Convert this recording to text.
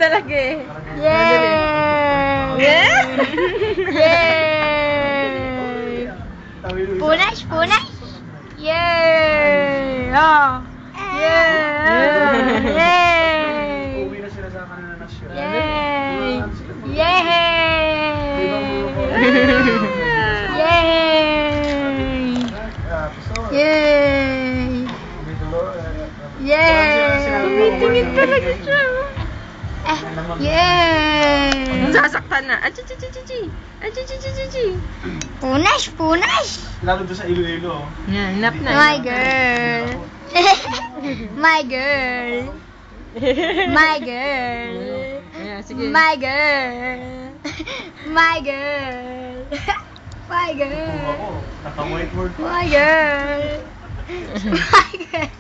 talaga eh. Yay! Yeah? Yay! Punas, punas! Yay! Oh! Yay! Yay! Uwi na sila sa kanila na siya. Yay! Yay! Yay! Yay! Yay! Tingin talaga siya. Yay! Sasaktan na. Achichichichi. Achichichichi. Punas, punas! Lalo doon sa Iloilo. Yan, hinap na. My girl! My girl! My girl! Ayan, sige. My girl! My girl! My Kung girl! ako, naka-whiteboard pa. My girl! My girl!